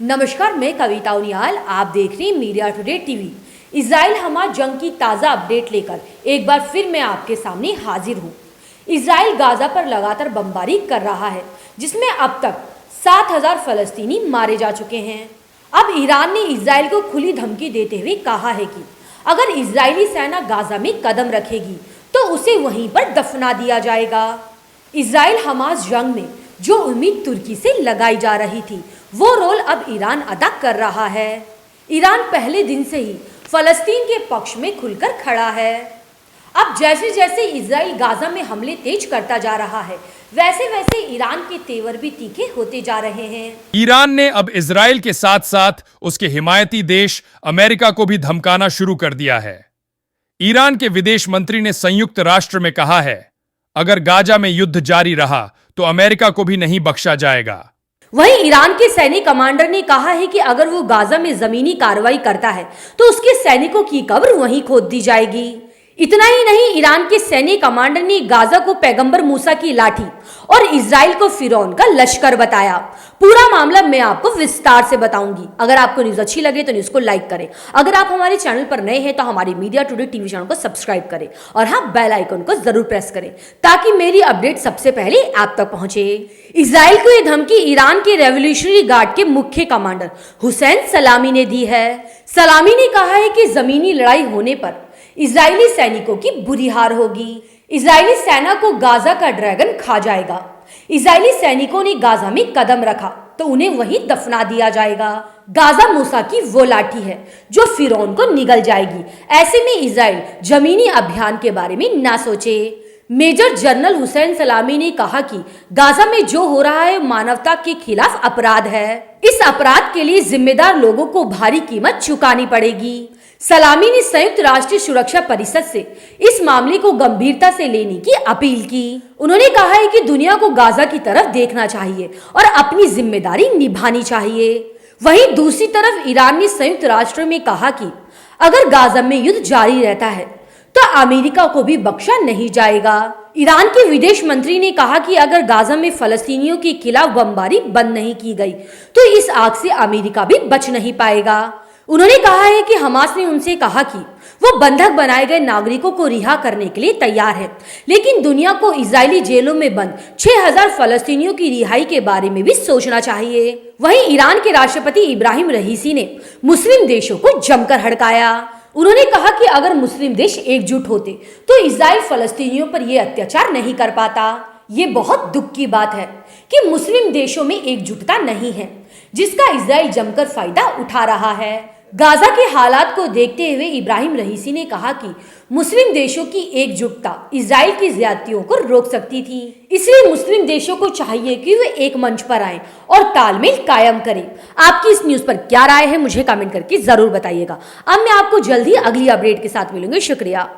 नमस्कार, मैं कविता उनियाल। आप देख रहे हैं media today TV. Israel Hamas जंग की ताज़ा अपडेट लेकर एक बार फिर मैं आपके सामने हाजिर हूँ। इजराइल गाजा पर लगातार बमबारी कर रहा है, जिसमें अब तक 7,000 फलस्तीनी मारे जा चुके हैं। अब ईरान ने इजराइल को खुली धमकी देते हुए कहा है कि अगर इजरायली सेना गाजा में कदम रखेगी तो उसे वहीं पर दफना दिया जाएगा। इजराइल हमास जंग में जो उम्मीद तुर्की से लगाई जा रही थी, वो रोल अब ईरान अदा कर रहा है। ईरान पहले दिन से ही फलस्तीन के पक्ष में खुलकर खड़ा है। अब जैसे जैसे इजराइल गाजा में हमले तेज करता जा रहा है, वैसे वैसे ईरान के तेवर भी तीखे होते जा रहे हैं। ईरान ने अब इजराइल के साथ साथ उसके हिमायती देश अमेरिका को भी धमकाना शुरू कर दिया है। ईरान के विदेश मंत्री ने संयुक्त राष्ट्र में कहा है, अगर गाजा में युद्ध जारी रहा तो अमेरिका को भी नहीं बख्शा जाएगा। वहीं ईरान के सैनिक कमांडर ने कहा है कि अगर वो गाजा में जमीनी कार्रवाई करता है तो उसके सैनिकों की कब्र वहीं खोद दी जाएगी। इतना ही नहीं, ईरान के सैनिक कमांडर ने गाजा को पैगंबर मूसा की लाठी और इजराइल को फिरौन का लश्कर बताया। पूरा मामला मैं आपको विस्तार से बताऊंगी। अगर आपको न्यूज अच्छी लगे तो न्यूज को लाइक करें। अगर आप हमारे चैनल पर नए हैं तो हमारे मीडिया टुडे टीवी चैनल को सब्सक्राइब करें और हाँ, बेल आइकन को जरूर प्रेस करें ताकि मेरी अपडेट सबसे पहले आप तक पहुंचे। इजराइल को यह धमकी ईरान के रेवोल्यूशनरी गार्ड के मुख्य कमांडर हुसैन सलामी ने दी है। सलामी ने कहा है कि जमीनी लड़ाई होने पर इजरायली सैनिकों की बुरी हार होगी। इजरायली सेना को गाजा का ड्रैगन खा जाएगा। इजरायली सैनिकों ने गाजा में कदम रखा तो उन्हें वहीं दफना दिया जाएगा। गाजा मूसा की वो लाठी है जो फिरौन को निगल जाएगी। ऐसे में इजराइल जमीनी अभियान के बारे में ना सोचे। मेजर जनरल हुसैन सलामी ने कहा कि गाजा में जो हो रहा है मानवता के खिलाफ अपराध है। इस अपराध के लिए जिम्मेदार लोगों को भारी कीमत चुकानी पड़ेगी। सलामी ने संयुक्त राष्ट्र सुरक्षा परिषद से इस मामले को गंभीरता से लेने की अपील की। उन्होंने कहा है कि दुनिया को गाजा की तरफ देखना चाहिए और अपनी जिम्मेदारी निभानी चाहिए। वहीं दूसरी तरफ ईरान ने संयुक्त राष्ट्र में कहा कि अगर गाजा में युद्ध जारी रहता है तो अमेरिका को भी बख्शा नहीं जाएगा। ईरान के विदेश मंत्री ने कहा कि अगर गाजा में फलस्तीनियों के खिलाफ बमबारी बंद नहीं की गई तो इस आग से अमेरिका भी बच नहीं पाएगा। उन्होंने कहा है कि हमास ने उनसे कहा कि वो बंधक बनाए गए नागरिकों को रिहा करने के लिए तैयार है, लेकिन दुनिया को इजरायली जेलों में बंद 6,000 फलस्तीनियों की रिहाई के बारे में भी सोचना चाहिए। वहीं ईरान के राष्ट्रपति इब्राहिम रईसी ने मुस्लिम देशों को जमकर हड़काया। उन्होंने कहा कि अगर मुस्लिम देश एकजुट होते तो इजराइल फलस्तीनियों पर यह अत्याचार नहीं कर पाता। ये बहुत दुख की बात है कि मुस्लिम देशों में एकजुटता नहीं है, जिसका इजराइल जमकर फायदा उठा रहा है। गाजा के हालात को देखते हुए इब्राहिम रईसी ने कहा कि मुस्लिम देशों की एकजुटता इजराइल की ज्यादतियों को रोक सकती थी। इसलिए मुस्लिम देशों को चाहिए कि वे एक मंच पर आएं और तालमेल कायम करें। आपकी इस न्यूज पर क्या राय है, मुझे कमेंट करके जरूर बताइएगा। अब मैं आपको जल्द ही अगली अपडेट के साथ मिलूंगी। शुक्रिया।